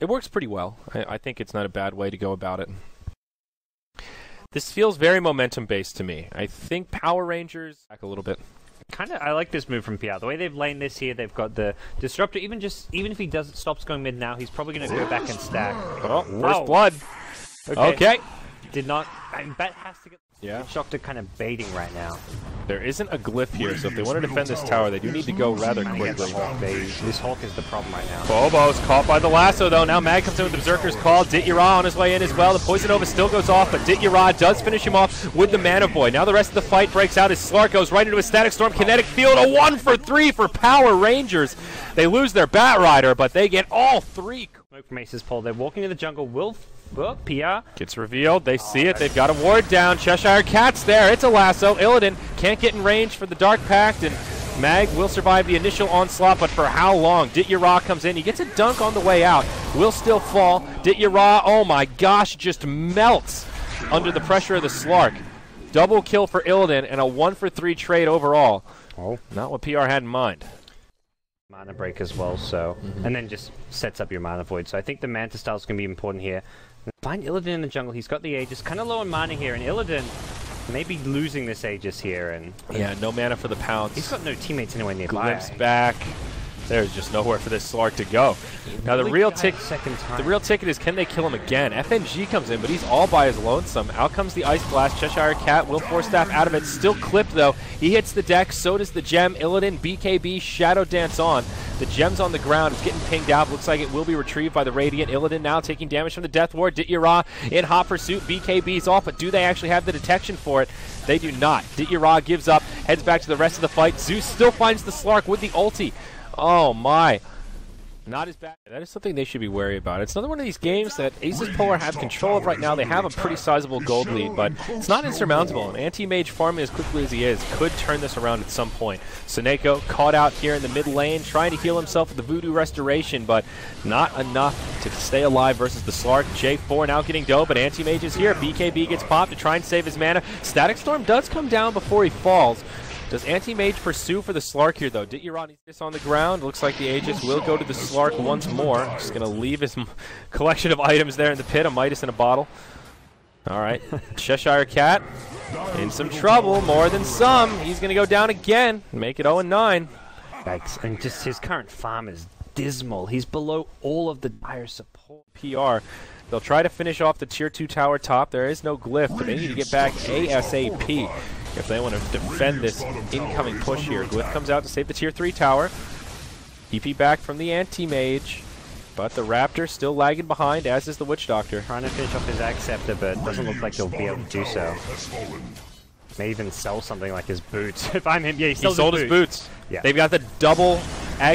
It works pretty well. I think it's not a bad way to go about it. This feels very momentum-based to me. I think PowerRangers back a little bit. I like this move from PR. The way they've laned this here, they've got the Disruptor. Even if he stops going mid now, he's probably going to go back and stack. Oh, first blood. Okay. Did not. Bet has to get. Yeah. Shachlo kind of baiting right now. There isn't a glyph here, so if they want to defend this tower, they do need to go rather quickly. This Hulk is the problem right now. Phobos caught by the lasso, though. Now Mag comes in with the Berserker's Call. Ditya-Ra on his way in as well. The Poison Nova still goes off, but Ditya-Ra does finish him off with the Mana Void. Now the rest of the fight breaks out as Slark goes right into a Static Storm Kinetic Field. A 1-for-3 for PowerRangers. They lose their Batrider, but they get all three. Smoke from ASUS.Polar. They're walking to the jungle. PR gets revealed. They see it. They've got a ward down. chshrct's there. It's a lasso. Illidan can't get in range for the Dark Pact, and Mag will survive the initial onslaught, but for how long? Ditya-Ra comes in. He gets a dunk on the way out. Will still fall. Ditya-Ra, oh my gosh, just melts under the pressure of the Slark. Double kill for Illidan and a 1-for-3 trade overall. Oh, not what PR had in mind. Mana break as well, so and then just sets up your Mana Void. So I think the Manta style is going to be important here. Find Illidan in the jungle. He's got the Aegis, kind of low on mana here, and Illidan may be losing this Aegis here. And yeah, no mana for the pounce. He's got no teammates anywhere nearby. Glimpse back. There's just nowhere for this Slark to go. Now the real ticket is, can they kill him again? FNG comes in, but he's all by his lonesome. Out comes the Ice Blast. chshrct will Force Staff out of it. Still clipped though. He hits the deck. So does the gem. Illidan, BKB, Shadow Dance on. The gem's on the ground. It's getting pinged out. Looks like it will be retrieved by the Radiant. Illidan now taking damage from the Death Ward. Ditya-Ra in hot pursuit. BKB's off, but do they actually have the detection for it? They do not. Ditya-Ra gives up, heads back to the rest of the fight. Zeus still finds the Slark with the ulti. Oh my. Not as bad. That is something they should be wary about. It's another one of these games that ASUS.Polar have control of right now. They have a pretty sizable gold lead, but it's not insurmountable. An Anti-Mage farming as quickly as he is could turn this around at some point. SoNNeikO caught out here in the mid lane, trying to heal himself with the Voodoo Restoration, but not enough to stay alive versus the Slark. J4 now getting dope, but Anti-Mage is here. BKB gets popped to try and save his mana. Static Storm does come down before he falls. Does Anti-Mage pursue for the Slark here, though? Ditya-Ra needs this on the ground. Looks like the Aegis will go to the Slark once more. Just going to leave his collection of items there in the pit, a Midas in a bottle. All right. chshrct in some trouble, more than some. He's going to go down again, make it 0-9. Yikes. And just his current farm is dismal. He's below all of the dire support. PR. They'll try to finish off the Tier 2 tower top. There is no glyph, but they need to get back ASAP if they want to defend this incoming push here. Glyph comes out to save the Tier 3 tower. TP back from the Anti-Mage, but the Raptor still lagging behind, as is the Witch Doctor. Trying to finish off his Scepter, but doesn't look like he'll be able to do so. May even sell something like his boots. If I'm him, yeah, he sold his boots. Yeah. They've got the double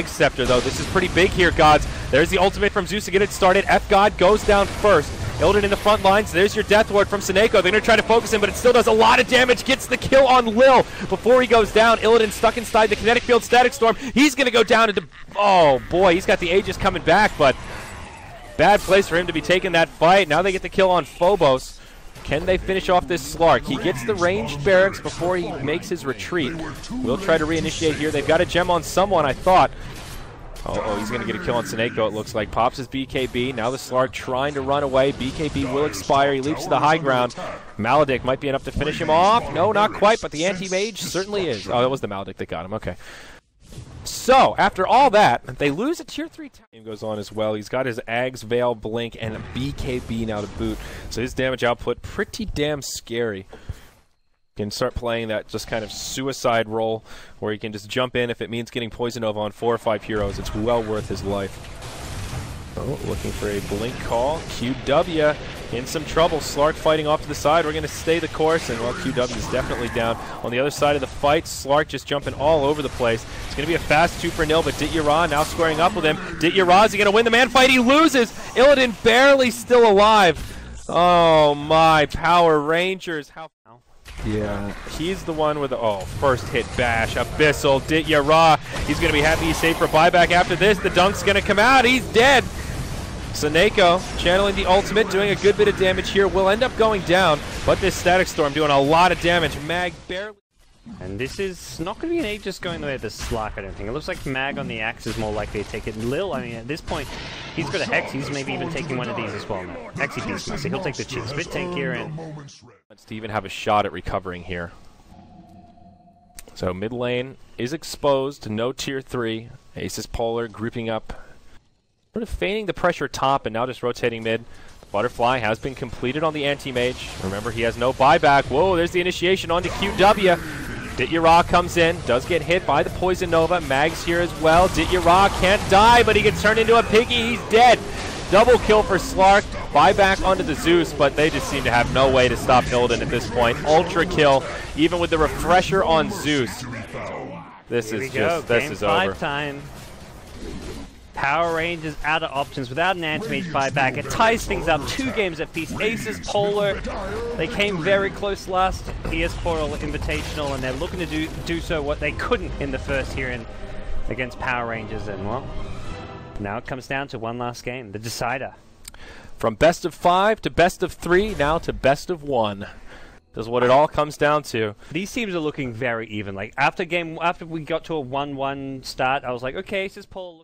Scepter, though. This is pretty big here, gods. There's the ultimate from Zeus to get it started. F-God goes down first. Illidan in the front lines. There's your Death Ward from SoNNeikO. They're going to try to focus him, but it still does a lot of damage. Gets the kill on Lil before he goes down. Illidan stuck inside the Kinetic Field Static Storm. He's going to go down into... Oh, boy. He's got the Aegis coming back, but bad place for him to be taking that fight. Now they get the kill on Phobos. Can they finish off this Slark? He gets the ranged barracks before he makes his retreat. We'll try to reinitiate here. They've got a gem on someone, I thought. Oh, he's going to get a kill on SoNNeikO, it looks like. Pops his BKB. Now the Slark trying to run away. BKB will expire. He leaps to the high ground. Maledict might be enough to finish him off. No, not quite, but the Anti-Mage certainly is. Oh, that was the Maledict that got him. Okay. So, after all that, they lose a Tier 3 game goes on as well. He's got his Ag's Veil Blink and a BKB now to boot. So his damage output pretty damn scary. Can start playing that just kind of suicide role where he can just jump in if it means getting Poison Nova on 4 or 5 heroes. It's well worth his life. Oh, looking for a blink call. QW in some trouble. Slark fighting off to the side. We're going to stay the course, and well, QW is definitely down. On the other side of the fight, Slark just jumping all over the place. It's going to be a fast 2-for-0, but Ditya-Ra now squaring up with him. Ditya-Ra, is he going to win the man fight? He loses. Illidan barely still alive. Oh my, PowerRangers. How... Yeah, he's the one with the, first hit bash, Abyssal, Ditya-Ra. He's going to be happy he's safe for buyback after this. The dunk's going to come out. He's dead. SoNNeikO channeling the ultimate, doing a good bit of damage here. Will end up going down, but this Static Storm doing a lot of damage. Mag barely... And this is not going to be an Aegis going the way of the Slark, I don't think. It looks like Mag on the Axe is more likely to take it. Lil, I mean, at this point, he's got a Hex. He's maybe even taking one of these as well now. Hexy Beastmaster, he'll take the chits. Bit tankier and... Let's even have a shot at recovering here. So mid lane is exposed, no tier 3. ASUS.Polar grouping up, sort of feigning the pressure top and now just rotating mid. Butterfly has been completed on the Anti-Mage. Remember, he has no buyback. Whoa, there's the initiation onto QW. Ditya-Ra comes in, does get hit by the Poison Nova. Mag's here as well. Ditya-Ra can't die, but he gets turned into a piggy. He's dead. Double kill for Slark. Buyback onto the Zeus, but they just seem to have no way to stop Illidan at this point. Ultra kill, even with the refresher on Zeus. This is just, this is over. Time. PowerRangers out of options without an Anti-Mage buyback. It ties things up 2 games apiece. ASUS.Polar, they came very close last Esportal Invitational, and they're looking to do so what they couldn't in the first here against PowerRangers. And well, now it comes down to one last game, the decider. From best of 5 to best of 3, now to best of 1. That's what it all comes down to. These teams are looking very even. Like after we got to a 1-1 start, I was like, okay, ASUS.Polar.